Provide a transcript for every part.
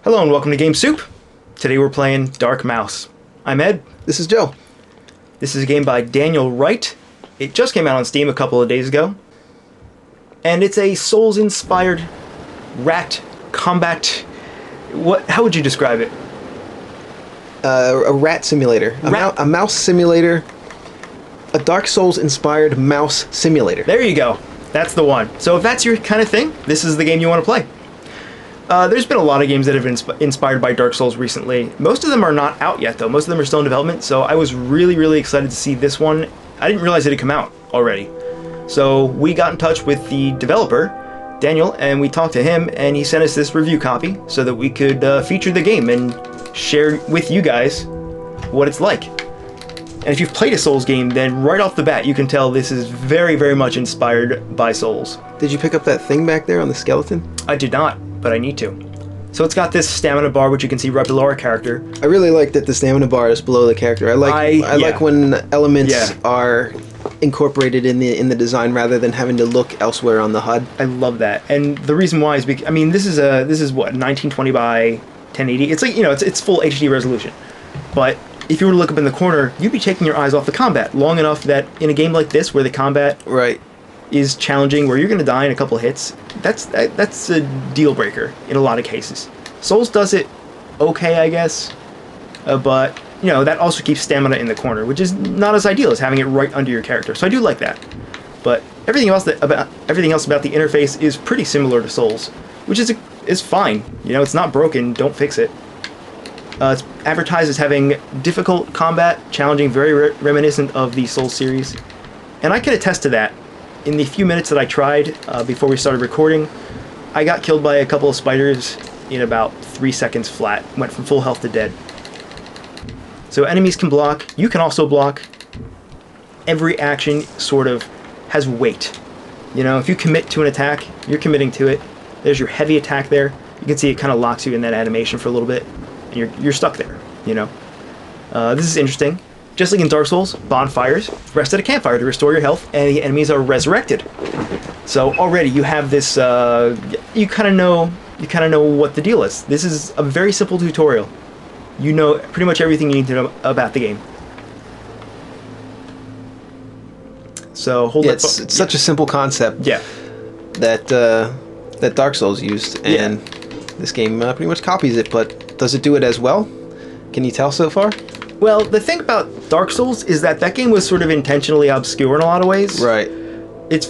Hello and welcome to Game Soup. Today we're playing DarkMaus. I'm Ed. This is Joe. This is a game by Daniel Wright. It just came out on Steam a couple of days ago. And it's a Souls-inspired rat combat... How would you describe it? A rat simulator. A mouse simulator. A Dark Souls-inspired mouse simulator. There you go. That's the one. So if that's your kind of thing, this is the game you want to play. There's been a lot of games that have been inspired by Dark Souls recently. Most of them are not out yet, though. Most of them are still in development, so I was really, really excited to see this one. I didn't realize it had come out already. So we got in touch with the developer, Daniel, and we talked to him, and he sent us this review copy so that we could feature the game and share with you guys what it's like. And if you've played a Souls game, then right off the bat, you can tell this is very, very much inspired by Souls. Did you pick up that thing back there on the skeleton? I did not, but I need to. So it's got this stamina bar, which you can see right below our character. I really like that the stamina bar is below the character. I like when elements are incorporated in the design rather than having to look elsewhere on the HUD. I love that, and the reason why is because this is what 1920 by 1080. It's like it's full HD resolution, but if you were to look up in the corner, you'd be taking your eyes off the combat long enough that in a game like this where the combat is challenging, where you're going to die in a couple hits, that's a deal breaker in a lot of cases. Souls does it okay, I guess, but that also keeps stamina in the corner, which is not as ideal as having it right under your character. So I do like that, but everything else about the interface is pretty similar to Souls, which is fine. It's not broken. Don't fix it. It's advertised as having difficult combat, challenging, very reminiscent of the Souls series, and I can attest to that. In the few minutes that I tried before we started recording, I got killed by a couple of spiders in about 3 seconds flat. Went from full health to dead. So enemies can block. You can also block. Every action sort of has weight. If you commit to an attack, you're committing to it. There's your heavy attack there. You can see it kind of locks you in that animation for a little bit, and you're stuck there. This is interesting. Just like in Dark Souls, bonfires rest at a campfire to restore your health, and the enemies are resurrected. So already you have this. You kind of know what the deal is. This is a very simple tutorial. You know pretty much everything you need to know about the game. So it's such a simple concept. Yeah. That Dark Souls used, and this game pretty much copies it. But does it do it as well? Can you tell so far? Well, the thing about Dark Souls is that game was sort of intentionally obscure in a lot of ways. Right. It's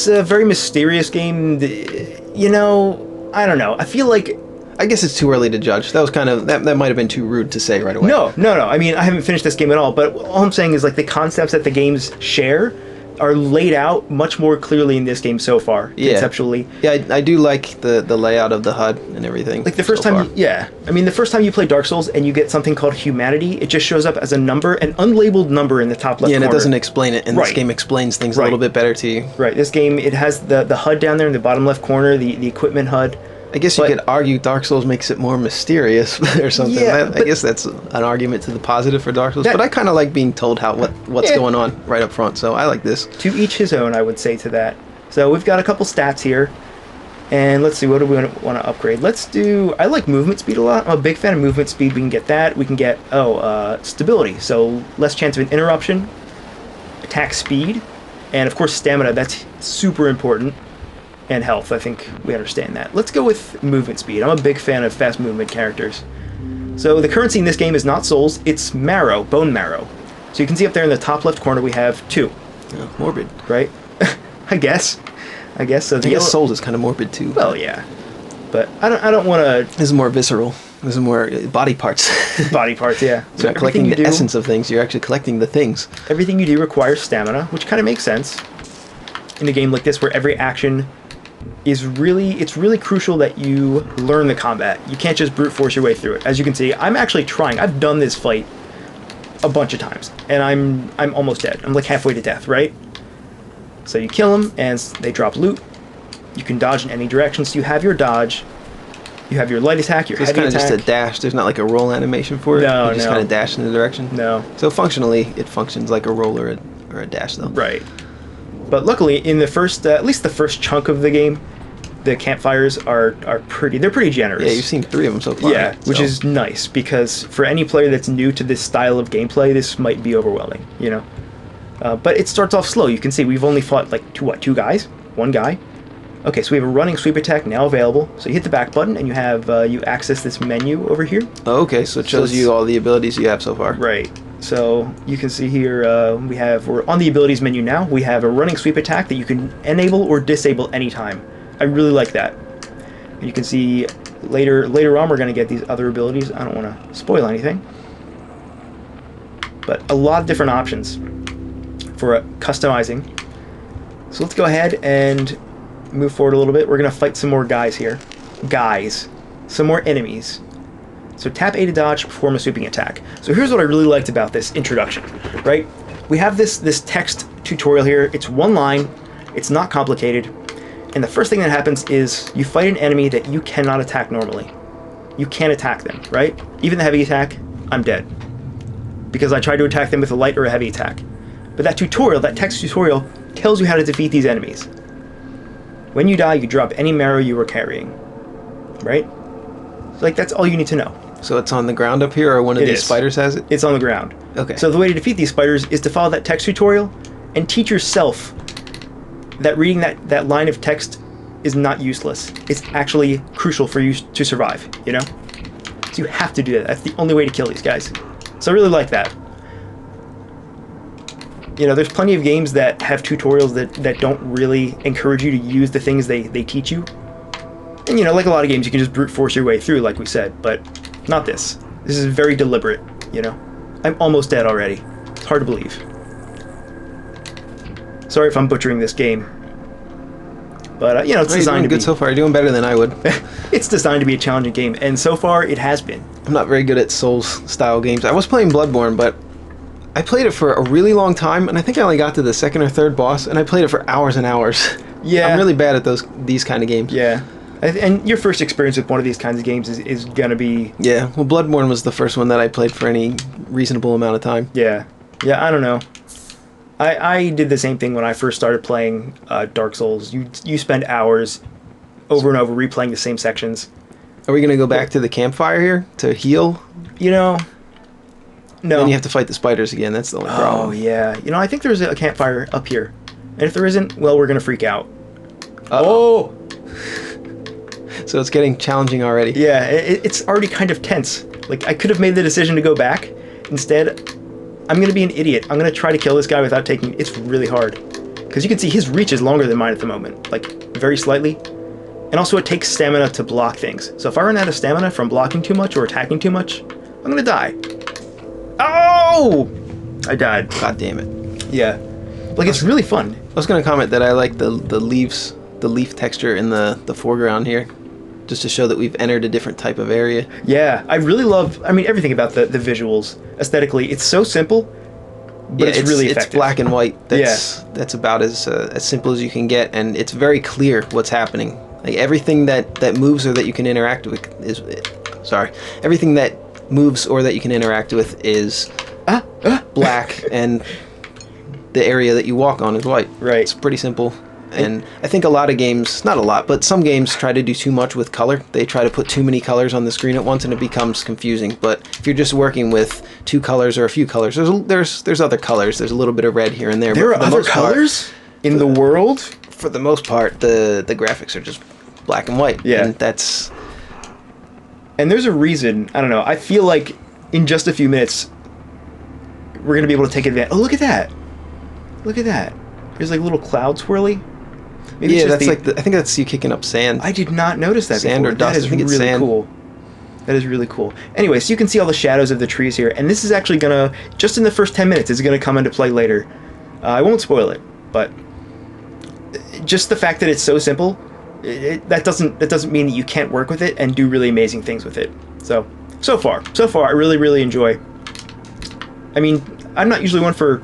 a very mysterious game. I don't know. I feel like... I guess it's too early to judge. That was that might have been too rude to say right away. No. I mean, I haven't finished this game at all, but all I'm saying is the concepts that the games share are laid out much more clearly in this game so far, conceptually. Yeah, I do like the layout of the HUD and everything. Like the first time, the first time you play Dark Souls and you get something called humanity, it just shows up as a number, an unlabeled number in the top left corner. Yeah, and it doesn't explain it, and this game explains things a little bit better to you. Right, this game, it has the HUD down there in the bottom left corner, the equipment HUD. I guess you could argue Dark Souls makes it more mysterious or something. Yeah, I guess that's an argument to the positive for Dark Souls. But I kind of like being told what's going on right up front, so I like this. To each his own, I would say to that. So we've got a couple stats here, and let's see, what do we want to upgrade? I like movement speed a lot. I'm a big fan of movement speed. We can get that. We can get, stability, so less chance of an interruption, attack speed, and of course stamina. That's super important. And health, I think we understand that. Let's go with movement speed. I'm a big fan of fast movement characters. So the currency in this game is not souls, it's marrow, bone marrow. So you can see up there in the top left corner we have 2. Morbid. Right? I guess so. I guess souls is kind of morbid too. Well, yeah. But I don't want to... This is more visceral. This is more body parts. Body parts, yeah. So you're collecting the essence of things, you're actually collecting the things. Everything you do requires stamina, which kind of makes sense in a game like this where every action... it's really crucial that you learn the combat. You can't just brute force your way through it. As you can see, I'm actually trying. I've done this fight a bunch of times, and I'm almost dead. I'm like halfway to death, right? So you kill them, and they drop loot. You can dodge in any direction. So you have your dodge, you have your light attack, your heavy attack. It's kind of just a dash. There's not like a roll animation for it. No, you just kind of dash in the direction. No. So functionally, it functions like a roll or a dash, though. Right. But luckily, in the first, at least the first chunk of the game, the campfires are pretty. They're pretty generous. Yeah, you've seen 3 of them so far. Yeah, which is nice because for any player that's new to this style of gameplay, this might be overwhelming. You know, but it starts off slow. You can see we've only fought like two guys, one guy. Okay, so we have a running sweep attack now available. So you hit the back button and you have you access this menu over here. Oh, okay, so it shows you all the abilities you have so far. Right. So you can see here we're on the abilities menu now. We have a running sweep attack that you can enable or disable anytime. I really like that. You can see later on we're going to get these other abilities. I don't want to spoil anything, but a lot of different options for customizing. So let's go ahead and move forward a little bit. We're going to fight some more guys here. Some more enemies. So tap A to dodge, perform a sweeping attack. So here's what I really liked about this introduction, right? We have this text tutorial here. It's one line. It's not complicated. And the first thing that happens is you fight an enemy that you cannot attack normally. You can't attack them, right? Even the heavy attack, I'm dead. Because I tried to attack them with a light or a heavy attack. But that tutorial, that text tutorial, tells you how to defeat these enemies. When you die, you drop any marrow you were carrying, right? So, like, that's all you need to know. So it's on the ground up here, or one of these spiders has it? It's on the ground. Okay. So the way to defeat these spiders is to follow that text tutorial and teach yourself that reading that line of text is not useless. It's actually crucial for you to survive, you know? So you have to do that. That's the only way to kill these guys. So I really like that. You know, there's plenty of games that have tutorials that don't really encourage you to use the things they teach you. And, you know, like a lot of games, you can just brute force your way through, like we said, but not this. This is very deliberate, you know? I'm almost dead already. It's hard to believe. Sorry if I'm butchering this game. But, you know, it's designed to be... You're doing good so far. You're doing better than I would. It's designed to be a challenging game, and so far it has been. I'm not very good at Souls-style games. I was playing Bloodborne, but I played it for a really long time, and I think I only got to the second or third boss, and I played it for hours and hours. Yeah. I'm really bad at these kind of games. Yeah. And your first experience with one of these kinds of games is going to be... Yeah, well, Bloodborne was the first one that I played for any reasonable amount of time. Yeah. Yeah, I don't know. I did the same thing when I first started playing Dark Souls. You spend hours over and over replaying the same sections. Are we going to go back to the campfire here to heal? You know, no. Then you have to fight the spiders again. That's the only problem. Oh, yeah. You know, I think there's a campfire up here. And if there isn't, well, we're going to freak out. Oh! So it's getting challenging already. Yeah, it's already kind of tense. Like, I could have made the decision to go back. Instead, I'm going to be an idiot. I'm going to try to kill this guy without taking... It's really hard. Because you can see his reach is longer than mine at the moment. Like, very slightly. And also, it takes stamina to block things. So if I run out of stamina from blocking too much or attacking too much, I'm going to die. Oh! I died. God damn it. Yeah. Like, it's really fun. I was going to comment that I like the leaf texture in the foreground here. Just to show that we've entered a different type of area. Yeah, I really love, I mean, everything about the visuals. Aesthetically, it's so simple, but it's really effective. It's black and white. That's about as simple as you can get, and it's very clear what's happening. Like, everything that moves or that you can interact with is... Sorry. Everything that moves or that you can interact with is black, and the area that you walk on is white. Right. It's pretty simple. And I think a lot of games, not a lot, but some games try to do too much with color. They try to put too many colors on the screen at once, and it becomes confusing. But if you're just working with 2 colors or a few colors, there's other colors. There's a little bit of red here and there. There are other colors in the world? For the most part, the graphics are just black and white. Yeah. And there's a reason. I don't know. I feel like in just a few minutes, we're going to be able to take advantage. Oh, look at that. Look at that. There's like a little cloud swirly. Maybe that's I think that's you kicking up sand. I did not notice that sand before. Or dust. That is really cool. That is really cool. Anyway, so you can see all the shadows of the trees here, and this is actually gonna, just in the first 10 minutes, is gonna come into play later. I won't spoil it, but just the fact that it's so simple, that doesn't mean that you can't work with it and do really amazing things with it. So far, I really, really enjoy. I mean, I'm not usually one for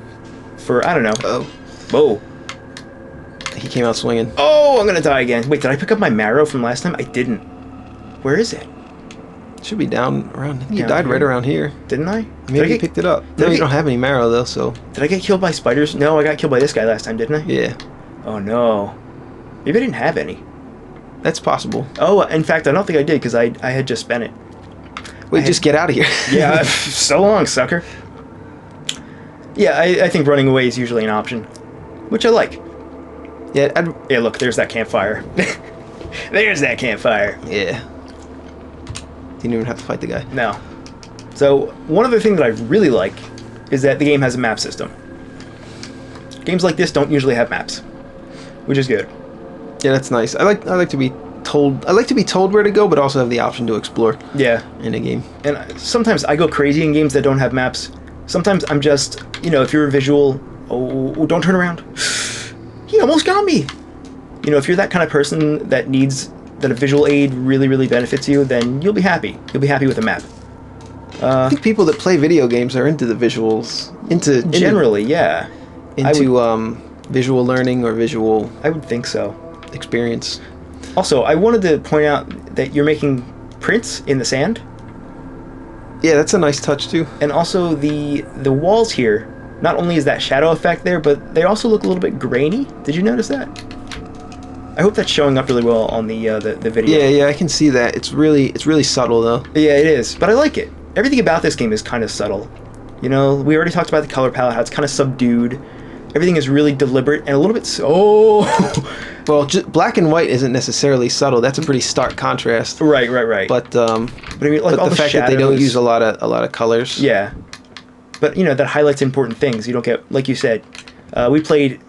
I don't know. Oh. Whoa. He came out swinging. Oh, I'm gonna die again. Wait, did I pick up my marrow from last time? I didn't. Where is it? It should be down around... You died right around here. Didn't I? Maybe you picked it up. No, you don't have any marrow, though, so... Did I get killed by spiders? No, I got killed by this guy last time, didn't I? Yeah. Oh, no. Maybe I didn't have any. That's possible. Oh, in fact, I don't think I did because I had just spent it. Wait, just get out of here. Yeah, so long, sucker. Yeah, I think running away is usually an option, which I like. Yeah, Yeah, look, there's that campfire. There's that campfire. yeah. Didn't even have to fight the guy. No. So, one other thing that I really like is that the game has a map system. Games like this don't usually have maps, which is good. Yeah, that's nice. I like to be told. I like to be told where to go, but also have the option to explore. Yeah. In a game. And sometimes I go crazy in games that don't have maps. Sometimes I'm just, if you're a visual, oh, don't turn around. He almost got me. If you're that kind of person that needs that a visual aid really, really benefits you, then you'll be happy. You'll be happy with a map. I think people that play video games are into the visuals. Generally, yeah. Into visual learning or visual. I would think so. Experience. Also, I wanted to point out that you're making prints in the sand. Yeah, that's a nice touch too. And also the walls here, not only is that shadow effect there, but they also look a little bit grainy. Did you notice that? I hope that's showing up really well on the video. Yeah, I can see that. It's really subtle though. Yeah, it is, but I like it. Everything about this game is kind of subtle. We already talked about the color palette, how it's kind of subdued. Everything is really deliberate and a little bit Well, black and white isn't necessarily subtle. That's a pretty stark contrast. Right. But I mean, like all the fact shadows, that they don't use a lot of colors. Yeah, but that highlights important things. You don't get, like you said, we played.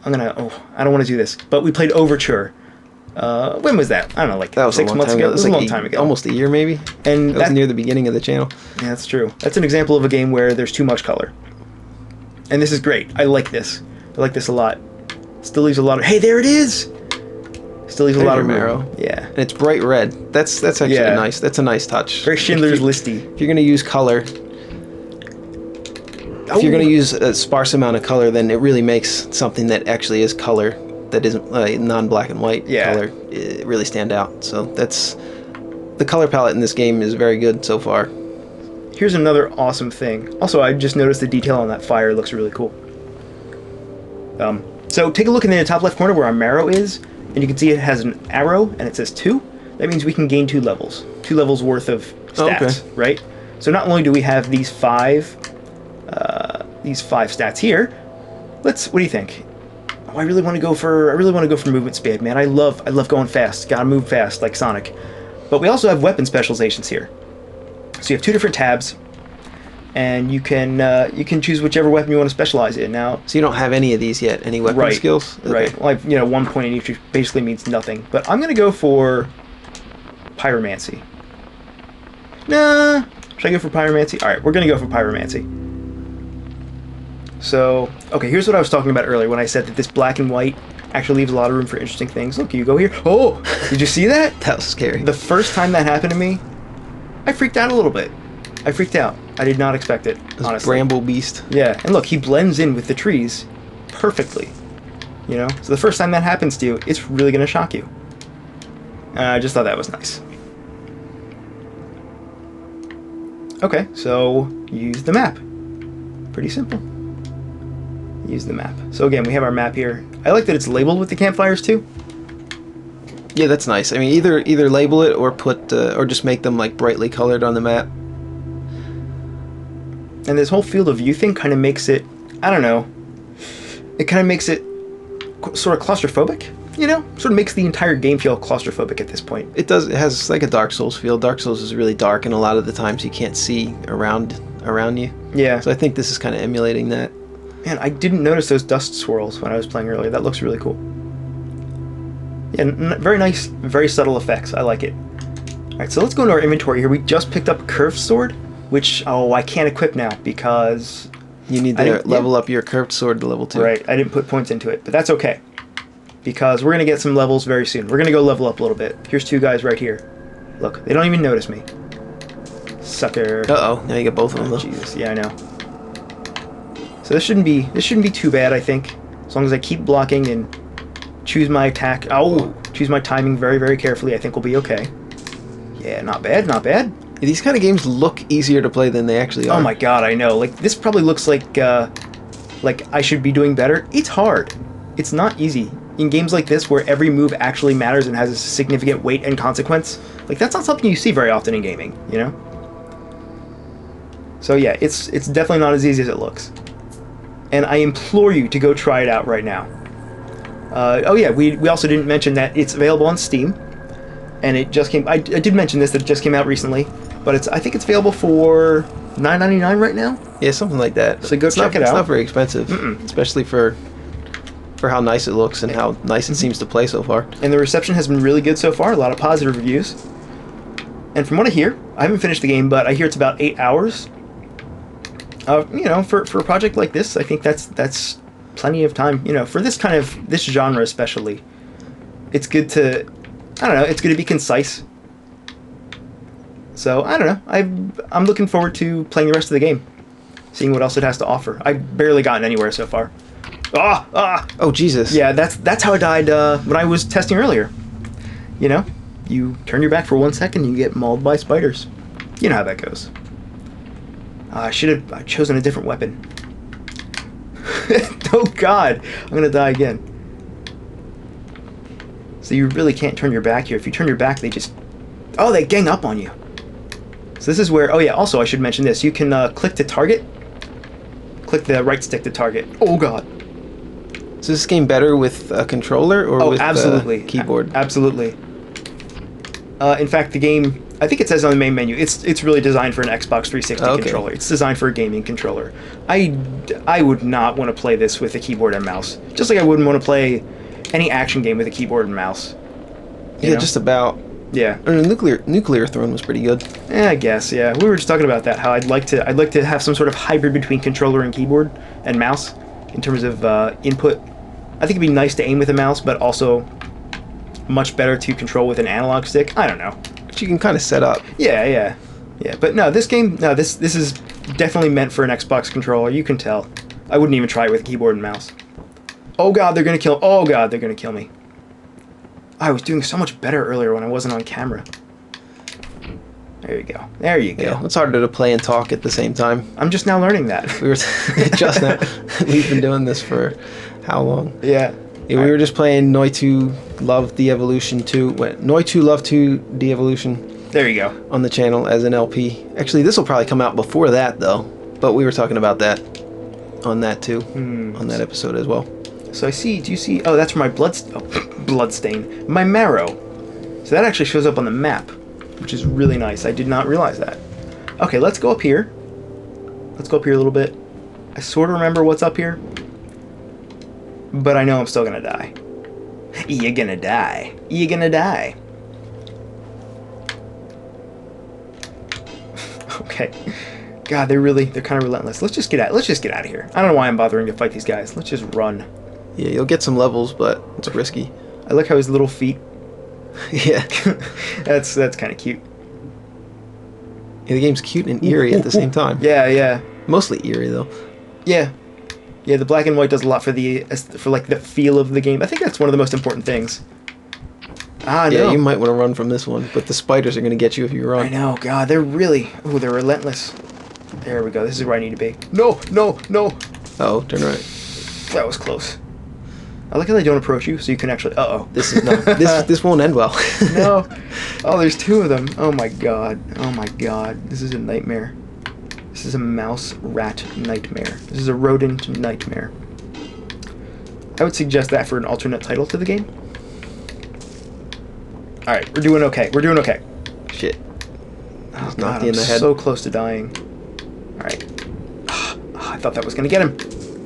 I don't want to do this, but we played Overture. When was that? I don't know, like that was 6 months ago. It was a long time ago. Almost a year, maybe. And that was near the beginning of the channel. Yeah, that's true. That's an example of a game where there's too much color. And this is great. I like this. I like this a lot. Still leaves a lot of... Hey, there it is! Still leaves a lot of marrow. Yeah. And it's bright red. That's actually nice. That's a nice touch. Very Schindler's Listy. If you're going to use color... If you're going to use a sparse amount of color, then it really makes something that actually is color, that isn't non-black and white color, really stand out. So the color palette in this game is very good so far. Here's another awesome thing. Also, I just noticed the detail on that fire looks really cool. So take a look in the top left corner where our marrow is, and you can see it has an arrow and it says 2. That means we can gain 2 levels. 2 levels worth of stats, right? So not only do we have these 5 stats here, what do you think? Oh, I really want to go for movement speed, man. I love going fast. Gotta move fast like Sonic. But we also have weapon specializations here. So you have 2 different tabs, and you can choose whichever weapon you want to specialize in. Now, so you don't have any of these yet, any weapon skills? Okay. Right. Like 1 point in each basically means nothing. But I'm gonna go for pyromancy. Nah. Should I go for pyromancy? All right, we're gonna go for pyromancy. So, okay, here's what I was talking about earlier when I said that this black and white actually leaves a lot of room for interesting things. Look, you go here. Oh, did you see that? That was scary. The first time that happened to me, I freaked out a little bit. I freaked out. I did not expect it, honestly. Bramble beast. Yeah, and look, he blends in with the trees perfectly. So the first time that happens to you, it's really going to shock you. I just thought that was nice. Okay, so use the map. Pretty simple. Use the map. So again, we have our map here. I like that it's labeled with the campfires too. Yeah, that's nice. I mean, either label it or put or just make them like brightly colored on the map. And this whole field of view thing kind of makes it, I don't know, it kind of makes it sort of claustrophobic, Sort of makes the entire game feel claustrophobic at this point. It does. It has like a Dark Souls feel. Dark Souls is really dark, and a lot of the times you can't see around you. Yeah. So I think this is kind of emulating that. Man, I didn't notice those dust swirls when I was playing earlier. That looks really cool. Yeah, very nice, very subtle effects. I like it. All right, so let's go into our inventory here. We just picked up a curved sword, which, I can't equip now because... You need to level up your curved sword to level 2. Right, I didn't put points into it, but that's okay. Because we're going to get some levels very soon. We're going to go level up a little bit. Here's 2 guys right here. Look, they don't even notice me. Sucker. Uh-oh, now you get both of them, though. Jesus, yeah, I know. So this shouldn't be too bad, I think. As long as I keep blocking and choose my attack. Choose my timing very, very carefully, I think we'll be okay. Yeah, not bad, not bad. These kind of games look easier to play than they actually are. Oh my god, I know. Like, this probably looks like I should be doing better. It's hard. It's not easy. in games like this where every move actually matters and has a significant weight and consequence, like that's not something you see very often in gaming, you know? So yeah, it's definitely not as easy as it looks. And I implore you to go try it out right now. Oh yeah, we also didn't mention that it's available on Steam. And it just came, I did mention this, that it just came out recently. But I think it's available for $9.99 right now? Yeah, something like that. So go check it out. It's not very expensive, especially for how nice it looks and how nice it seems to play so far. And the reception has been really good so far, a lot of positive reviews. And from what I hear, I haven't finished the game, but I hear it's about 8 hours. You know, for a project like this, I think that's plenty of time. You know, for this genre especially, it's good to, I don't know, it's good to be concise. So I don't know, I'm looking forward to playing the rest of the game, seeing what else it has to offer. I've barely gotten anywhere so far. Oh Jesus! Yeah, that's how I died when I was testing earlier. You know, you turn your back for 1 second, and you get mauled by spiders. You know how that goes. I should have chosen a different weapon. Oh God, I'm gonna die again. So you really can't turn your back here. If you turn your back, they gang up on you. So this is where, oh yeah, also I should mention this. You can click to target. Click the right stick to target. Oh God. Is this game better with a controller or with absolutely. Keyboard? Absolutely. In fact, the game, I think it says on the main menu, it's really designed for an Xbox 360 controller. It's designed for a gaming controller. I would not want to play this with a keyboard and mouse. Just like I wouldn't want to play any action game with a keyboard and mouse. Yeah, just about. Yeah. I mean, Nuclear Throne was pretty good. Yeah, I guess. Yeah, we were just talking about that. How I'd like to have some sort of hybrid between controller and keyboard and mouse in terms of input. I think it'd be nice to aim with a mouse, but also much better to control with an analog stick. I don't know. But you can kind of set up. Yeah. But no, this game, this is definitely meant for an Xbox controller. You can tell. I wouldn't even try it with a keyboard and mouse. Oh God, they're gonna kill. Oh God, they're gonna kill me. I was doing so much better earlier when I wasn't on camera. There you go. There you go. Yeah, it's harder to play and talk at the same time. I'm just now learning that. We were just now. We've been doing this for how long? Yeah. We were just playing Noi2 Love De-Evolution 2. Noi2 Love 2 De-Evolution. There you go. On the channel as an LP. Actually, this will probably come out before that, though. But we were talking about that on that, too. On that episode as well. So do you see... Oh, that's for my blood stain. My marrow. So that actually shows up on the map, which is really nice. I did not realize that. Okay, let's go up here. Let's go up here a little bit. I sort of remember what's up here, but I know I'm still gonna die. You're gonna die. You're gonna die. Okay. God, they're kind of relentless. Let's just get out of here. I don't know why I'm bothering to fight these guys. Let's just run. Yeah, you'll get some levels, but it's risky. I like how his little feet. Yeah. That's kind of cute. Yeah, the game's cute and eerie at the same time. Yeah. Mostly eerie, though. Yeah, the black and white does a lot for like the feel of the game. I think that's one of the most important things. No. Yeah, you might want to run from this one, but the spiders are going to get you if you run. I know, God, they're relentless. There we go. This is where I need to be. No. Oh, turn right. That was close. I like how they don't approach you, so you can actually. This is not. This won't end well. No. Oh, there's two of them. Oh my God. This is a nightmare. This is a mouse rat nightmare. This is a rodent nightmare. I would suggest that for an alternate title to the game. All right, we're doing okay. Shit. Oh God, I'm so close to dying. All right. I thought that was gonna get him.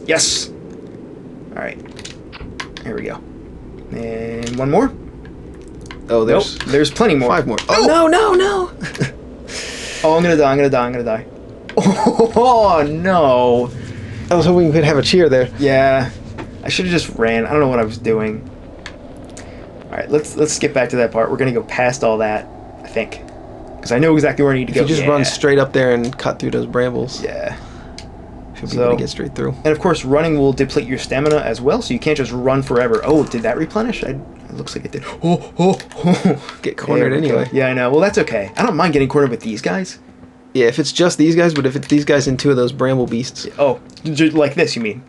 Yes. All right. Here we go. And one more. Oh, there's plenty more. 5 more. Oh, no. Oh, I'm gonna die. Oh, no. I was hoping we could have a cheer there. Yeah. I should have just ran. I don't know what I was doing. All right, let's skip back to that part. We're going to go past all that, I think. Because I know exactly where I need to go. If you just run straight up there and cut through those brambles. Yeah. Should be able to get straight through. And of course, running will deplete your stamina as well, so you can't just run forever. Oh, did that replenish? It looks like it did. Oh. Get cornered anyway. Yeah, I know. Well, that's okay. I don't mind getting cornered with these guys. Yeah, if it's just these guys, but if it's these guys and 2 of those bramble beasts. Oh, like this, you mean?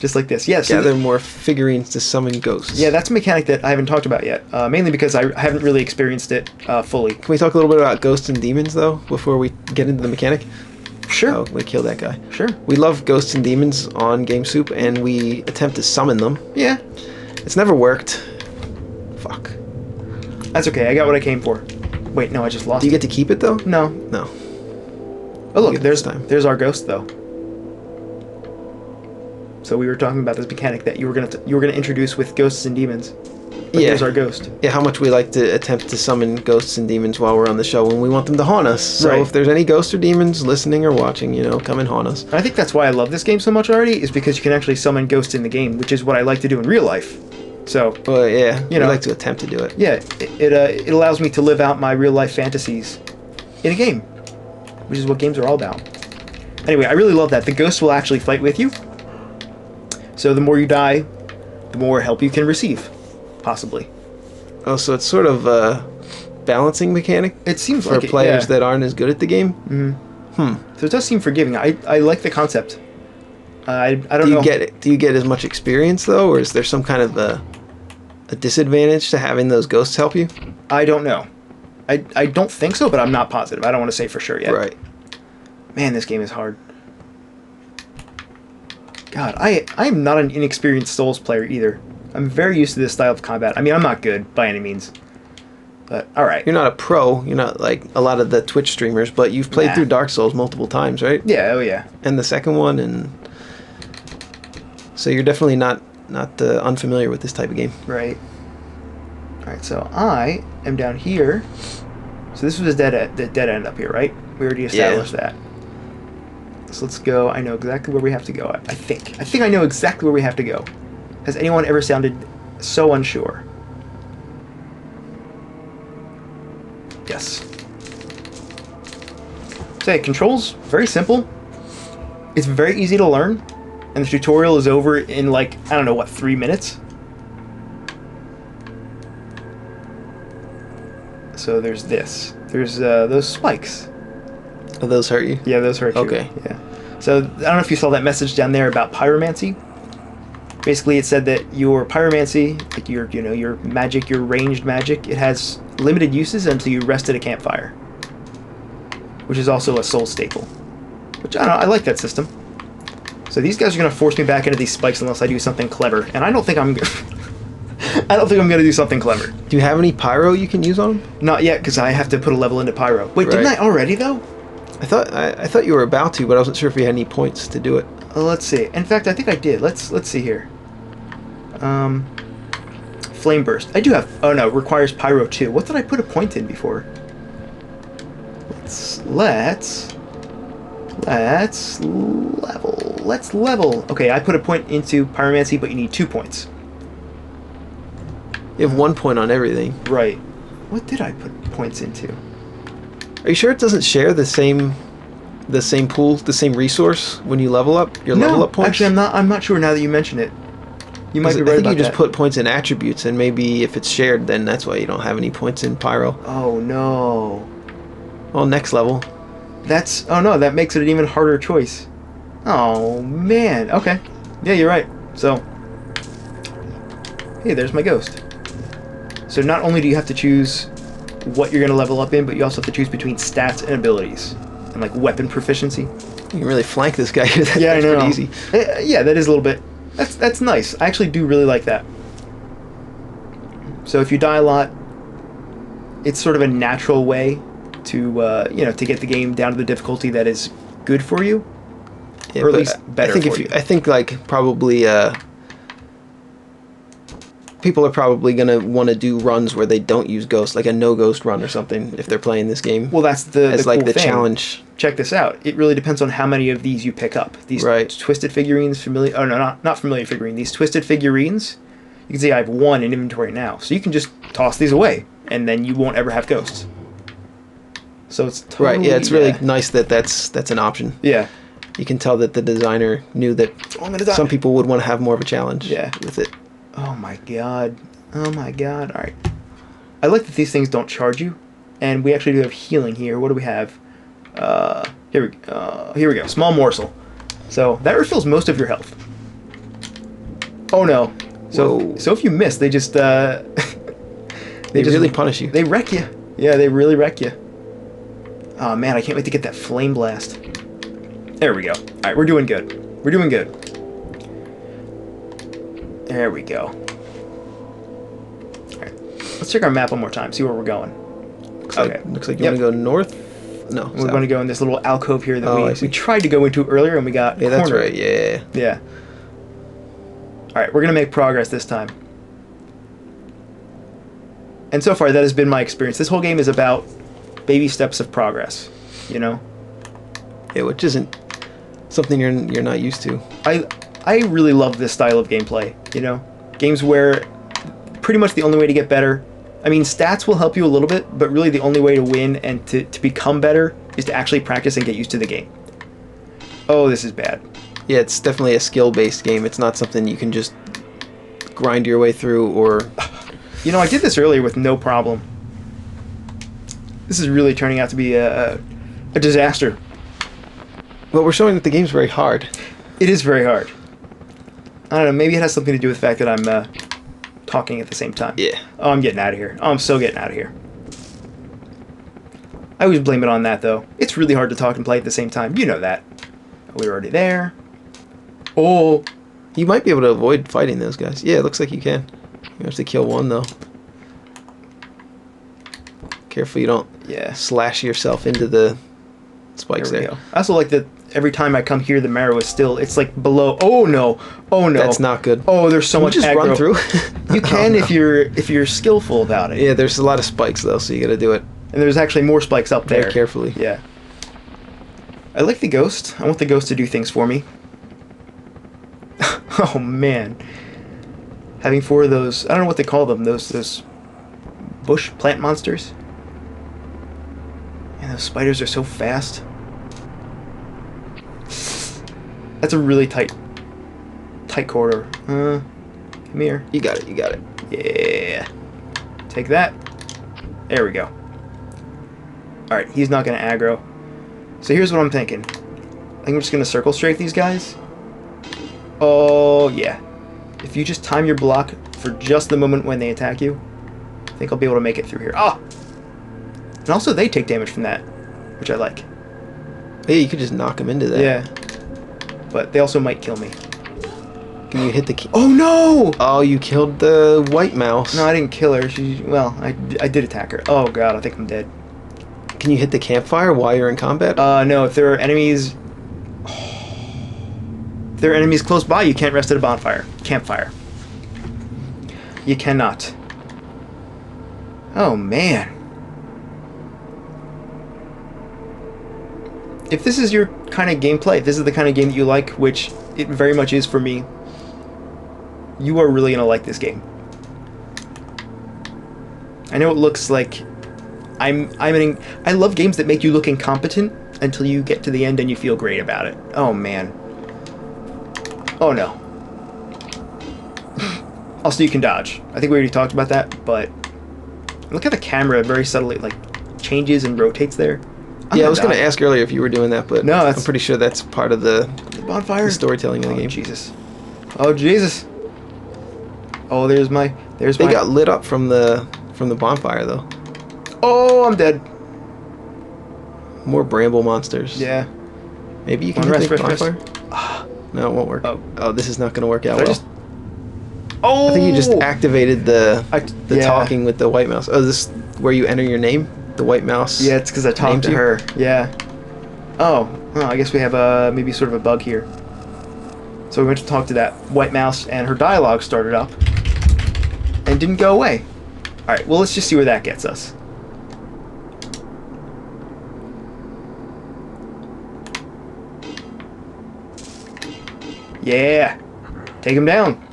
Just like this. Yes. Gather more figurines to summon ghosts. Yeah, that's a mechanic that I haven't talked about yet. Mainly because I haven't really experienced it fully. Can we talk a little bit about ghosts and demons, though, before we get into the mechanic? Sure. Oh, we kill that guy. Sure. We love ghosts and demons on Game Soup, and we attempt to summon them. Yeah. It's never worked. Fuck. That's okay. I got what I came for. Wait, no, I just lost Do you get to keep it, though? No. No. Oh, look, Get it there's this time. there's our ghost, though. So we were talking about this mechanic that you were gonna introduce with ghosts and demons. But Yeah. there's our ghost. Yeah, how much we like to attempt to summon ghosts and demons while we're on the show when we want them to haunt us. So Right. if there's any ghosts or demons listening or watching, come and haunt us. And I think that's why I love this game so much already, is because you can actually summon ghosts in the game, which is what I like to do in real life. So, Well, yeah, You we know. like to attempt to do it. yeah, it allows me to live out my real life fantasies in a game, which is what games are all about. Anyway, I really love that. The ghosts will actually fight with you. So the more you die, the more help you can receive, possibly. Oh, so it's sort of a balancing mechanic It seems for like it, players yeah. that aren't as good at the game. So it does seem forgiving. I like the concept. I don't know. Do you get as much experience though, or is there some kind of a disadvantage to having those ghosts help you? I don't know. I don't think so, but I'm not positive. I don't want to say for sure yet. Right. Man, this game is hard. God, I am not an inexperienced Souls player either. I'm very used to this style of combat. I mean, I'm not good by any means. But, alright. You're not a pro. You're not like a lot of the Twitch streamers, but you've played Nah. through Dark Souls multiple times, right? Yeah, oh yeah. And the second one, and so you're definitely not unfamiliar with this type of game. Right. Alright, so I am down here. So this was the dead end up here, right? We already established that. So let's go. I know exactly where we have to go, I think. I think I know exactly where we have to go. Has anyone ever sounded so unsure? Yes. So, controls, very simple. It's very easy to learn. And the tutorial is over in like, I don't know, what, 3 minutes? So there's this. There's those spikes. Oh, those hurt you? Yeah, those hurt you. Okay. Yeah. So I don't know if you saw that message down there about pyromancy. Basically, it said that your pyromancy, like your magic, your ranged magic, it has limited uses until you rest at a campfire, which is also a soul staple. Which I don't know. I like that system. So these guys are gonna force me back into these spikes unless I do something clever, and I don't think I'm. I don't think I'm gonna do something clever. Do you have any pyro you can use on them? Not yet, because I have to put a level into pyro. Wait, didn't I Right. already though? I thought you were about to, but I wasn't sure if you had any points to do it. Let's see. In fact, I think I did. Let's see here. Flame burst. I do have. Oh no, requires pyro 2. What did I put a point in before? Let's level. Let's level. Okay, I put a point into pyromancy, but you need 2 points. You have 1 point on everything. Right. What did I put points into? Are you sure it doesn't share the same pool, the same resource when you level up? Your level up points? Actually, I'm not sure now that you mention it. You might be right I think about you just that. put points in attributes, and maybe if it's shared, then that's why you don't have any points in pyro. Oh no. Well, next level. Oh no, that makes it an even harder choice. Oh man. Okay. Yeah, you're right. So, hey, there's my ghost. So not only do you have to choose what you're gonna level up in, but you also have to choose between stats and abilities, and like weapon proficiency. You can really flank this guy. That's Yeah, I know. pretty easy. Yeah, that is a little bit. That's nice. I actually do really like that. So if you die a lot, it's sort of a natural way to to get the game down to the difficulty that is good for you, Yeah, or at but least better I think for you. I think like probably people are probably gonna want to do runs where they don't use ghosts, like a no ghost run or something, if they're playing this game. Well, that's the as like cool the thing. challenge. Check this out. It really depends on how many of these you pick up. These Right. twisted figurines, familiar. Oh no, not familiar figurine. These twisted figurines. You can see I have 1 in inventory now, so you can just toss these away, and then you won't ever have ghosts. So it's totally, Right. Yeah, it's really nice that that's an option. yeah. You can tell that the designer knew that Oh, I'm gonna die. some people would want to have more of a challenge. Yeah. With it. Oh my god. Oh my god. All right. I like that these things don't charge you, and we actually do have healing here. What do we have? Here we go. Small morsel. So that refills most of your health. Oh no. Whoa. So if you miss, they just They just really punish you. They wreck you. Yeah, they really wreck you. Oh man, I can't wait to get that flame blast. There we go. All right, we're doing good. We're doing good. There we go. All right, let's check our map one more time. See where we're going. Looks like you want to go north. No, we're going to go in this little alcove here that I we tried to go into earlier and we got Yeah, that's cornered. right. Yeah. Yeah. All right, we're going to make progress this time. And so far, that has been my experience. This whole game is about baby steps of progress, you know? Yeah, which isn't something you're not used to. I really love this style of gameplay, you know? Games where pretty much the only way to get better... I mean, stats will help you a little bit, but really the only way to win and to become better is to actually practice and get used to the game. Oh, this is bad. Yeah, it's definitely a skill-based game. It's not something you can just grind your way through or... You know, I did this earlier with no problem. This is really turning out to be a disaster. Well, we're showing that the game's very hard. It is very hard. I don't know, maybe it has something to do with the fact that I'm talking at the same time. Yeah. Oh, I'm getting out of here. Oh, I'm so getting out of here. I always blame it on that, though. It's really hard to talk and play at the same time. You know that. We're already there. Oh. You might be able to avoid fighting those guys. Yeah, it looks like you can. You have to kill one, though. Careful you don't slash yourself into the spikes there. I also like that every time I come here, the marrow is still... It's like below... Oh, no. Oh, no. That's not good. Oh, there's so much just aggro. run through? You can Oh, no. if you're skillful about it. Yeah, there's a lot of spikes, though, so you gotta do it And there's actually more spikes up there. very carefully. Yeah. I like the ghost. I want the ghost to do things for me. Oh, man. Having 4 of those... I don't know what they call them. Those bush plant monsters. And those spiders are so fast. That's a really tight corridor. Come here. You got it, you got it. Yeah. Take that. There we go. Alright, he's not going to aggro. So here's what I'm thinking. I think I'm just going to circle strafe these guys. Oh, yeah. If you just time your block for just the moment when they attack you, I think I'll be able to make it through here. Ah! And also they take damage from that, which I like. Yeah, you could just knock them into that. Yeah. But they also might kill me. Can you hit the... Oh, no! Oh, you killed the white mouse. No, I didn't kill her. Well, I did attack her. Oh, God, I think I'm dead. Can you hit the campfire while you're in combat? No, if there are enemies... If there are enemies close by, you can't rest at a bonfire. Campfire. You cannot. Oh, man. If this is your kind of gameplay, if this is the kind of game that you like, which it very much is for me, you are really going to like this game. I know it looks like I love games that make you look incompetent until you get to the end and you feel great about it. Oh, man. Oh, no. Also, you can dodge. I think we already talked about that, but look at the camera very subtly, like, changes and rotates there. Yeah, I was going to ask earlier if you were doing that, but no, I'm pretty sure that's part of the bonfire, the storytelling of the game. Jesus. Oh, Jesus. Oh, they got lit up from the bonfire, though. Oh, I'm dead. More bramble monsters. Yeah. Maybe you can hit the bonfire? No, it won't work. Oh, this is not going to work out well. I think you just activated the talking with the white mouse. Oh, this is where you enter your name? The white mouse? Yeah, it's because I talked to her. Yeah. Oh, I guess we have maybe sort of a bug here. So we went to talk to that white mouse, and her dialogue started up and didn't go away. All right, well, let's just see where that gets us. Yeah. Take him down.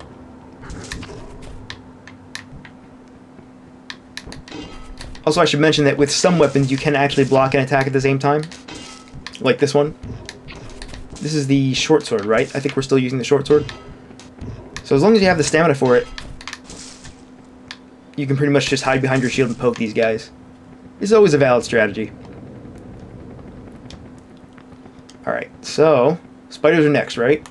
Also, I should mention that with some weapons, you can actually block and attack at the same time. Like this one. This is the short sword, right? I think we're still using the short sword. So as long as you have the stamina for it, you can pretty much just hide behind your shield and poke these guys. It's always a valid strategy. Alright, so spiders are next, right?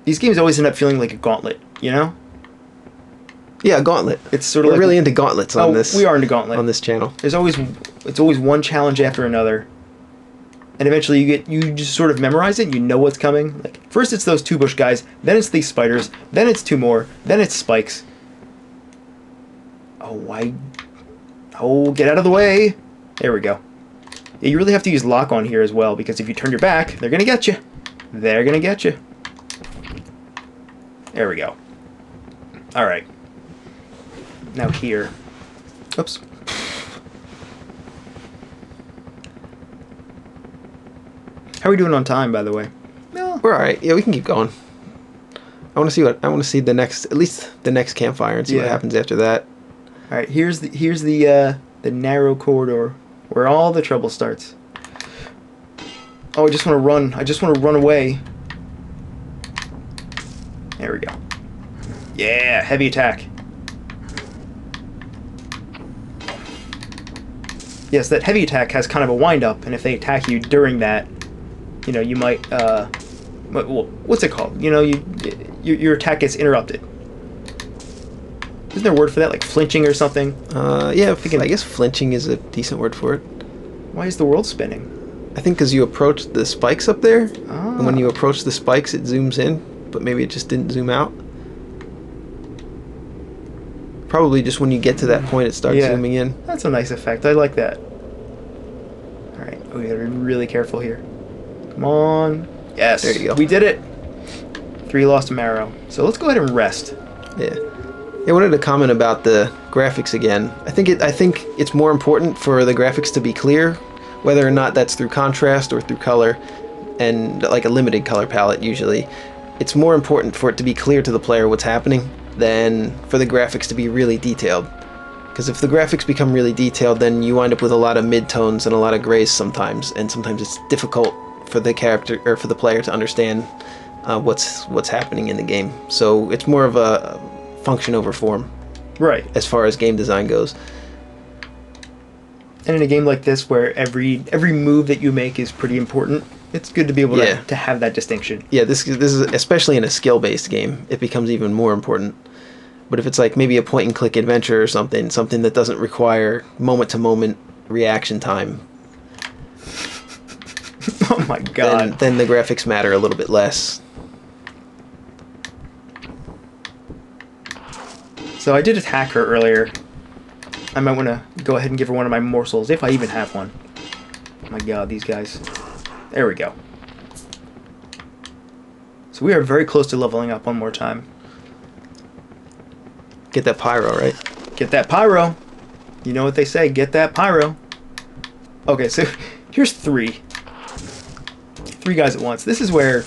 These games always end up feeling like a gauntlet, you know? Yeah, Gauntlet. It's sort of We're like really into gauntlets on this. We are into Gauntlet on this channel. It's always one challenge after another, and eventually you just sort of memorize it. You know what's coming. Like first it's those 2 bush guys, then it's these spiders, then it's 2 more, then it's spikes. Oh, get out of the way! There we go. Yeah, you really have to use lock on here as well, because if you turn your back, they're gonna get you. They're gonna get you. There we go. All right. Now here. Oops. How are we doing on time, by the way? No, we're all right. Yeah, we can keep going. I want to see at least the next campfire and see what happens after that. All right, here's the narrow corridor where all the trouble starts. Oh, I just want to run. I just want to run away. There we go. Yeah, heavy attack. Yes, that heavy attack has kind of a wind-up, and if they attack you during that, you know, you might, what's it called? You know, your attack gets interrupted. Isn't there a word for that, like flinching or something? Yeah, I guess flinching is a decent word for it. Why is the world spinning? I think because you approach the spikes up there, and when you approach the spikes, it zooms in, but maybe it just didn't zoom out. Probably just when you get to that point, it starts zooming in. That's a nice effect. I like that. All right, we gotta be really careful here. Come on. Yes, there you go. We did it. 3 lost marrow. So let's go ahead and rest. Yeah. I wanted to comment about the graphics again. I think it's more important for the graphics to be clear, whether or not that's through contrast or through color, and like a limited color palette usually. It's more important for it to be clear to the player what's happening than for the graphics to be really detailed. Because if the graphics become really detailed, then you wind up with a lot of midtones and a lot of grays sometimes, and sometimes it's difficult for the character or for the player to understand what's happening in the game. So it's more of a function over form, right? As far as game design goes. And in a game like this, where every move that you make is pretty important, it's good to be able to have that distinction. Yeah, this is especially in a skill-based game, it becomes even more important. But if it's like maybe a point-and-click adventure or something that doesn't require moment-to-moment reaction time, oh my god, then the graphics matter a little bit less. So I did attack her earlier. I might want to go ahead and give her one of my morsels, if I even have one. Oh my god, these guys. There we go. So we are very close to leveling up one more time. Get that pyro, right? Get that pyro. You know what they say, get that pyro. Okay, so here's 3. 3 guys at once. This is where...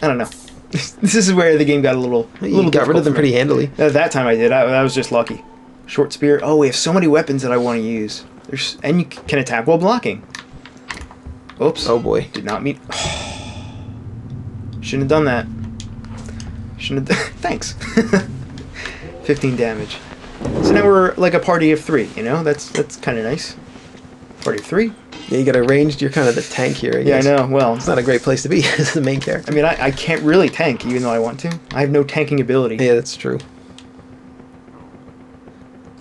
I don't know. This is where the game got a little got rid of them pretty handily. That time I did. I was just lucky. Short spear. Oh, we have so many weapons that I want to use. And you can attack while blocking. Oops. Oh boy. Did not meet. Shouldn't have done that. Shouldn't have. Thanks. 15 damage. So now we're like a party of 3. You know, that's kind of nice. Party of 3. Yeah, you got arranged. You're kind of the tank here, I guess. Yeah, I know. Well, it's not a great place to be as the main character. I mean, I can't really tank, even though I want to. I have no tanking ability. Yeah, that's true.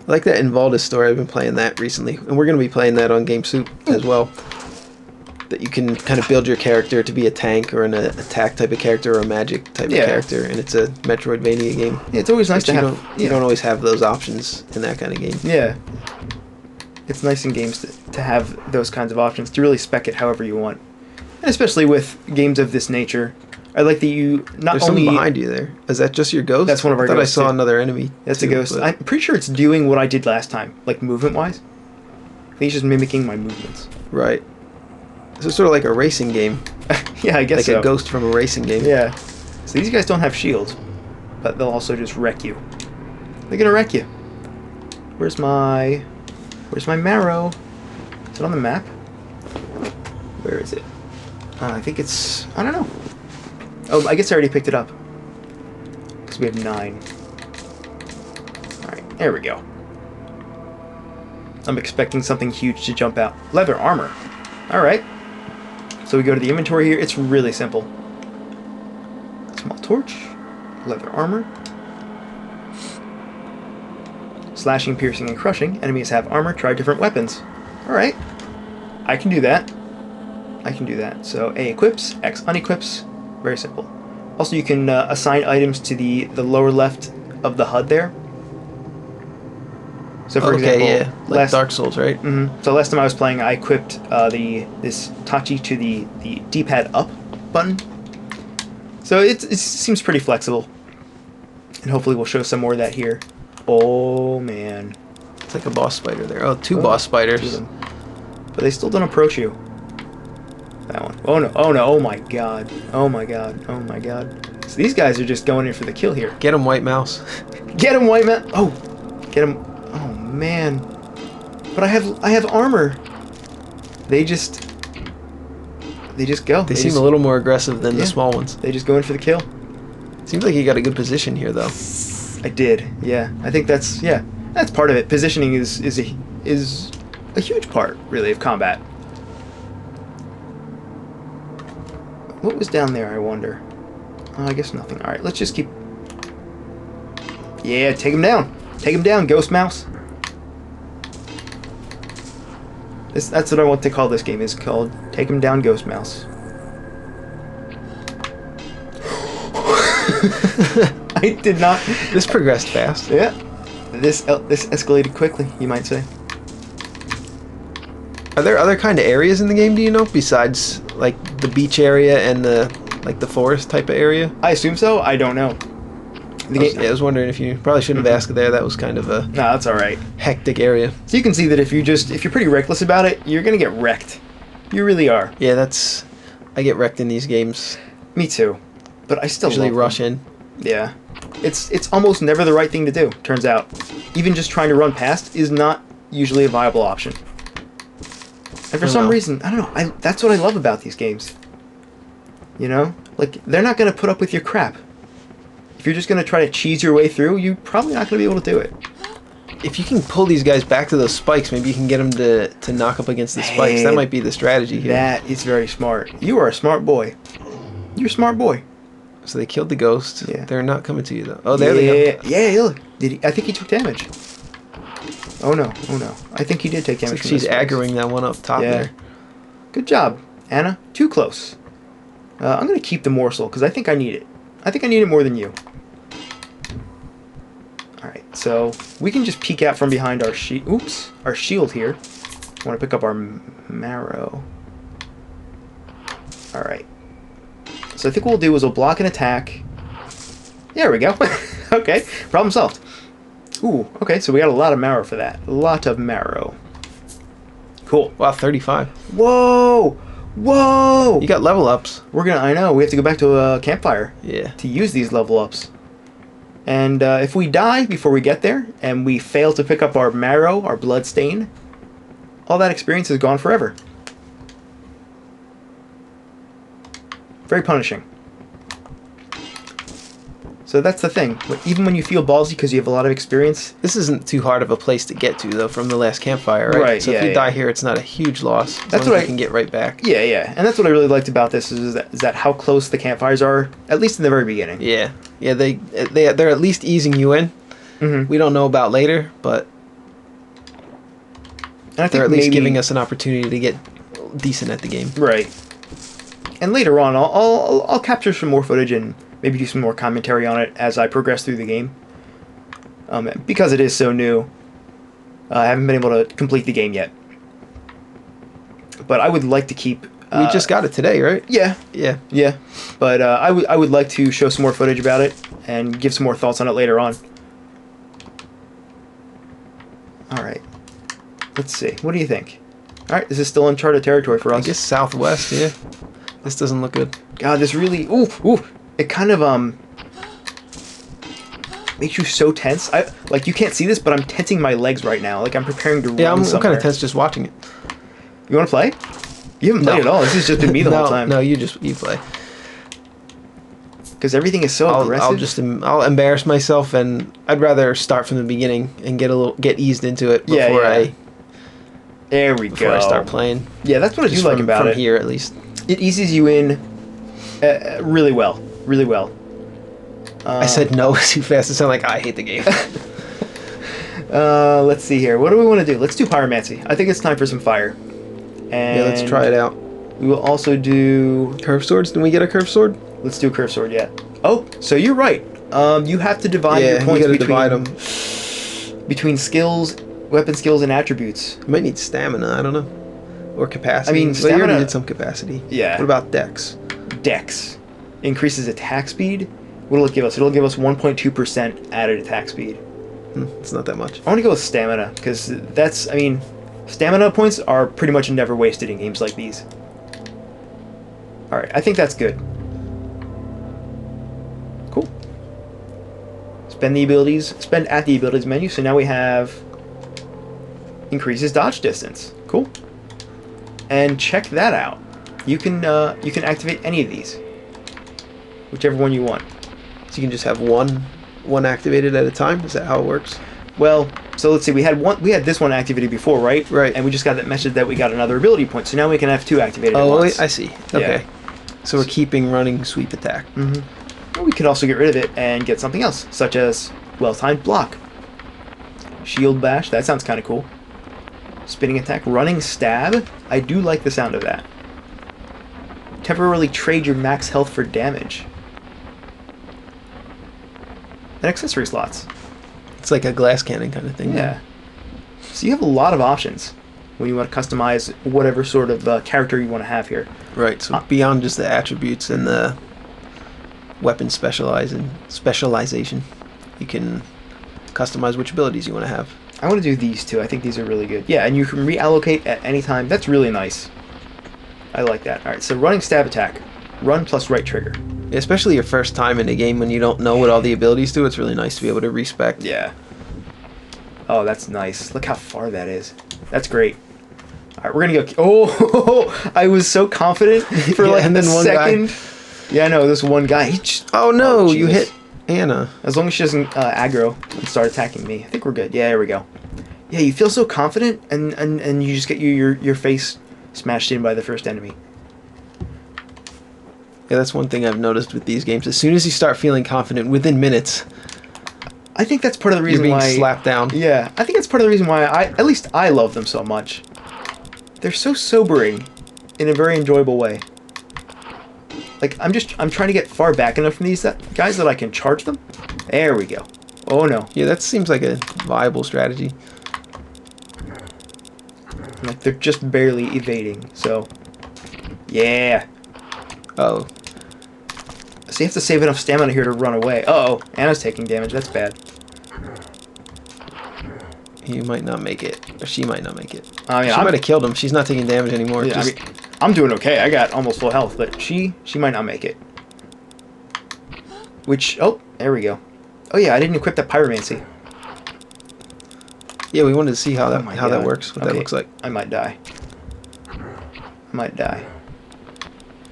I like that Invaldus story. I've been playing that recently, and we're going to be playing that on Game Soup as well. That you can kind of build your character to be a tank or an attack type of character or a magic type of character, and it's a Metroidvania game. Yeah, it's always nice to have. You don't always have those options in that kind of game. Yeah. It's nice in games to have those kinds of options, to really spec it however you want. And especially with games of this nature. I like that you not There's only... something behind you there. Is that just your ghost? That's one of our ghosts. ghosts. I thought I saw another enemy. That's a ghost. I'm pretty sure it's doing what I did last time, like movement-wise. I think it's just mimicking my movements. Right. So it's sort of like a racing game. Yeah, I guess so. Like a ghost from a racing game. Yeah. So these guys don't have shields, but they'll also just wreck you. They're gonna wreck you. Where's my marrow? Is it on the map? Where is it? I think it's... I don't know. Oh, I guess I already picked it up. Because we have 9. Alright, there we go. I'm expecting something huge to jump out. Leather armor. Alright. So we go to the inventory here. It's really simple. Small torch. Leather armor. Slashing, piercing, and crushing. Enemies have armor. Try different weapons. Alright. I can do that. I can do that. So A equips, X unequips. Very simple. Also, you can assign items to the lower left of the HUD there. So for example, yeah, like Dark Souls, right? So last time I was playing, I equipped this Tachi to the D-pad up button. So it seems pretty flexible, and hopefully we'll show some more of that here. Oh man, It's like a boss spider there. Oh, two boss spiders. But they still don't approach you. That one. Oh no! Oh no! Oh my god! Oh my god! Oh my god! So these guys are just going in for the kill here. Get him, White Mouse. Get him, White Man! Oh, get him! Oh man! But I have armor. They just go. They seem a little more aggressive than the small ones. They just go in for the kill. Seems like you got a good position here, though. I did. Yeah. I think that's part of it. Positioning is a huge part, really, of combat. What was down there, I wonder? I guess nothing. All right, let's just keep. Yeah, take him down. Take him down, Ghost Mouse. That's what I want to call this game. Is called Take Him Down, Ghost Mouse. I did not. This progressed fast. Yeah. This escalated quickly, you might say. Are there other kind of areas in the game, do you know, besides like the beach area and the forest type of area? I assume so. I don't know. I was wondering if you probably shouldn't have asked it there. That was kind of a no, that's all right. Hectic area. So you can see that if you're pretty reckless about it, you're gonna get wrecked. You really are. Yeah, I get wrecked in these games. Me too, but I still Usually love rush them. in. Yeah, it's almost never the right thing to do. Turns out, even just trying to run past is not usually a viable option. And for some reason, I don't know. That's what I love about these games. You know, like they're not gonna put up with your crap. If you're just going to try to cheese your way through, you're probably not going to be able to do it. If you can pull these guys back to those spikes, maybe you can get them to knock up against the spikes. That might be the strategy here. That is very smart. You are a smart boy. You're a smart boy. So they killed the ghost. Yeah. They're not coming to you, though. Oh, there they go. Yeah, look. I think he took damage. Oh, no. Oh, no. I think he did take damage. Looks like she's aggroing that one up top there. Good job, Anna. Too close. I'm going to keep the morsel because I think I need it. I think I need it more than you. Alright, so we can just peek out from behind our shield here. I want to pick up our marrow. Alright. So I think what we'll do is we'll block an attack. There we go. Okay, problem solved. Ooh, okay, so we got a lot of marrow for that. A lot of marrow. Cool. Wow, 35. Whoa! Whoa! You got level ups. I know, we have to go back to a campfire. Yeah. To use these level ups. And if we die before we get there, and we fail to pick up our marrow, our blood stain, all that experience is gone forever. Very punishing. So that's the thing. Even when you feel ballsy because you have a lot of experience... This isn't too hard of a place to get to, though, from the last campfire, right? Right, so if you die here, it's not a huge loss. That's what I can get right back. Yeah. And that's what I really liked about this, is that how close the campfires are, at least in the very beginning. Yeah. Yeah, they're at least easing you in. Mm-hmm. We don't know about later, but and I think they're at least giving us an opportunity to get decent at the game. Right. And later on, I'll capture some more footage and maybe do some more commentary on it as I progress through the game. Because it is so new, I haven't been able to complete the game yet. But I would like to keep... we just got it today, right? Yeah. Yeah. Yeah. But I would like to show some more footage about it and give some more thoughts on it later on. Alright. Let's see. What do you think? Alright, this is still uncharted territory for us. I guess southwest, yeah. This doesn't look good. God, this really... Ooh. It kind of, makes you so tense. Like, you can't see this, but I'm tensing my legs right now. Like, I'm preparing to run somewhere. I'm kind of tense just watching it. You want to play? You haven't played at all. This has just been me the whole time. No, you play. Because everything is so aggressive. I'll embarrass myself, and I'd rather start from the beginning and get eased into it before I start playing. Yeah, that's what I do like about it. From here, at least. It eases you in really well. Really well. I said no too fast. It sounded like I hate the game. Let's see here. What do we want to do? Let's do pyromancy. I think it's time for some fire. And Yeah, let's try it out. We will also do Curved swords? Didn't we get a curved sword? Let's do a curved sword. Yeah. Oh, so you're right. You have to divide your Yeah, points you gotta divide them. between skills, weapon skills, and attributes. You might need stamina. I don't know, or capacity. I mean, well, you already stamina- did some capacity. Yeah. What about dex? Dex increases attack speed. What will it give us? It'll give us 1.2% added attack speed. It's not that much. I want to go with stamina because that's. I mean, stamina points are pretty much never wasted in games like these. All right, I think that's good. Cool. Spend at the abilities menu. So now we have increases dodge distance. Cool. And check that out. You can activate any of these, whichever one you want. So you can just have one activated at a time. Is that how it works? Well, so let's see. We had this one activated before, right? Right. And we just got that message that we got another ability point. So now we can have 2 activated at once. I see. Okay. So we're keeping running sweep attack. Or we could also get rid of it and get something else, such as well-timed block, shield bash. That sounds kind of cool. Spinning attack, running stab. I do like the sound of that. Temporarily trade your max health for damage. And accessory slots. It's like a glass cannon kind of thing. Yeah. So you have a lot of options when you want to customize whatever sort of character you want to have here. Right. So beyond just the attributes and the weapon specialization, you can customize which abilities you want to have. I want to do these two. I think these are really good. Yeah, and you can reallocate at any time. That's really nice. I like that. All right, so running stab attack. Run plus right trigger. Especially your first time in a game when you don't know what all the abilities do, it's really nice to be able to respec. Yeah. Oh, that's nice. Look how far that is. That's great. All right, we're going to go... Oh, I was so confident for like and a then one second. guy. Yeah, I know. This one guy... He just, Oh, no. You jeez. hit Anna. As long as she doesn't aggro and start attacking me. I think we're good. Yeah, there we go. Yeah, you feel so confident, and you just get your face smashed in by the first enemy. Yeah, that's one thing I've noticed with these games. As soon as you start feeling confident, within minutes, I think that's part of the you're reason being why... slapped down. Yeah, I think that's part of the reason why at least I love them so much. They're so sobering in a very enjoyable way. Like, I'm trying to get far back enough from these guys that I can charge them. There we go. Oh no. Yeah, that seems like a viable strategy. Like, they're just barely evading, so... Yeah. Oh. So you have to save enough stamina here to run away. Uh-oh, Anna's taking damage. That's bad. You might not make it. Or she might not make it. I mean, she might have killed him. She's not taking damage anymore. Yeah, I mean, I'm doing okay. I got almost full health, but she might not make it. Which... Oh, there we go. Oh yeah, I didn't equip that pyromancy. Yeah, we wanted to see how that my how that God. works, what Okay. that looks like. I might die.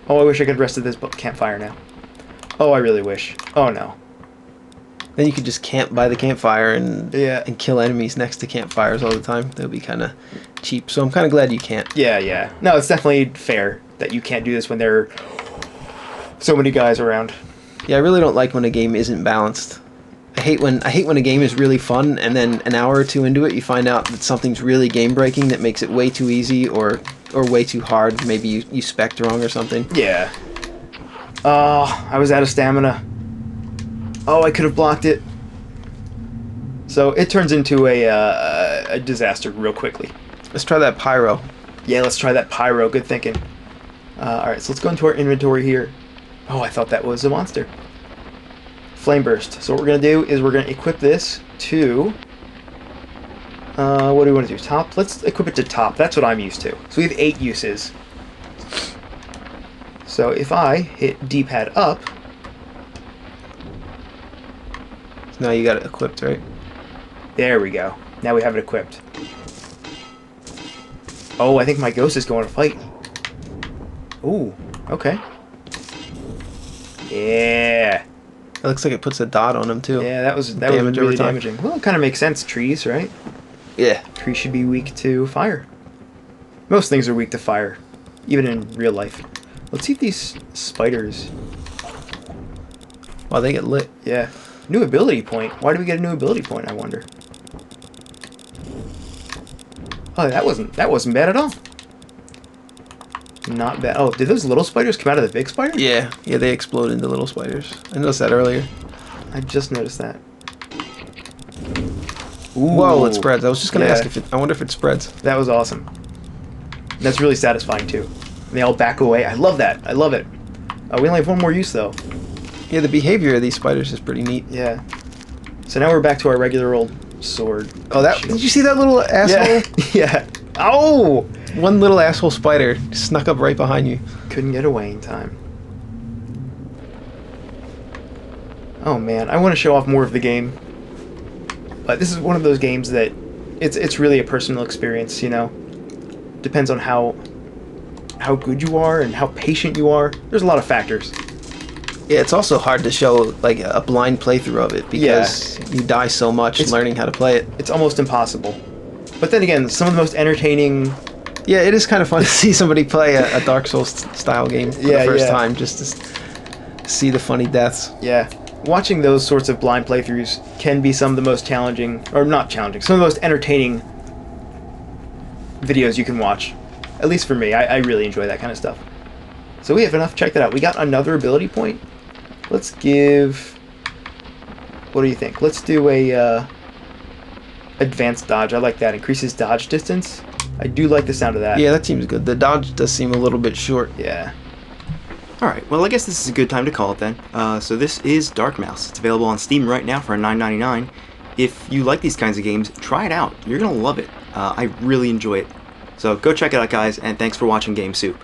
Oh, I wish I could rest at this campfire now. Oh, I really wish. Oh no. Then you could just camp by the campfire and Yeah. and kill enemies next to campfires all the time. That would be kind of cheap. So I'm kind of glad you can't. Yeah. No, it's definitely fair that you can't do this when there are so many guys around. Yeah, I really don't like when a game isn't balanced. I hate when a game is really fun and then an hour or two into it you find out that something's really game breaking that makes it way too easy or way too hard. Maybe you spec'd wrong or something. Yeah. Oh, I was out of stamina. Oh, I could have blocked it. So it turns into a disaster real quickly. Let's try that pyro. Yeah, let's try that pyro. Good thinking. Alright, so let's go into our inventory here. Oh, I thought that was a monster. Flame burst. So what we're going to do is we're going to equip this to... what do we want to do? Top? Let's equip it to top. That's what I'm used to. So we have 8 uses. So if I hit D-pad up... So now you got it equipped, right? There we go. Now we have it equipped. Oh, I think my ghost is going to fight. Ooh, okay. Yeah. It looks like it puts a dot on him too. Yeah, that was Damage over really time. damaging. Well, it kind of makes sense. Trees, right? Yeah. Trees should be weak to fire. Most things are weak to fire, even in real life. Let's see if these spiders... Wow, they get lit. Yeah. New ability point. Why do we get a new ability point, I wonder? Oh, that wasn't bad at all. Not bad. Oh, did those little spiders come out of the big spider? Yeah, they explode into little spiders. I noticed that earlier. I just noticed that. Ooh. Whoa, it spreads. I was just gonna ask if I wonder if it spreads. That was awesome. That's really satisfying too. And they all back away. I love that. I love it. We only have one more use though. Yeah, the behavior of these spiders is pretty neat. Yeah. So now we're back to our regular old sword. Oh, did you see that little asshole? Yeah. Oh! One little asshole spider snuck up right behind you. Couldn't get away in time. Oh man, I want to show off more of the game. But this is one of those games that it's really a personal experience, you know. Depends on how good you are and how patient you are. There's a lot of factors. Yeah, it's also hard to show like a blind playthrough of it because you die so much learning how to play it. It's almost impossible. But then again, some of the most entertaining... Yeah, it is kind of fun to see somebody play a Dark Souls style game for the first time, just to see the funny deaths. Yeah. Watching those sorts of blind playthroughs can be some of the most challenging, or not challenging, some of the most entertaining videos you can watch. At least for me, I really enjoy that kind of stuff. So we have enough. Check that out. We got another ability point. Let's give... What do you think? Let's do a advanced dodge. I like that. Increases dodge distance. I do like the sound of that. Yeah, that seems good. The dodge does seem a little bit short. Yeah. Alright, well I guess this is a good time to call it then. So this is DarkMaus. It's available on Steam right now for $9.99. If you like these kinds of games, try it out. You're going to love it. I really enjoy it. So go check it out, guys, and thanks for watching Game Soup.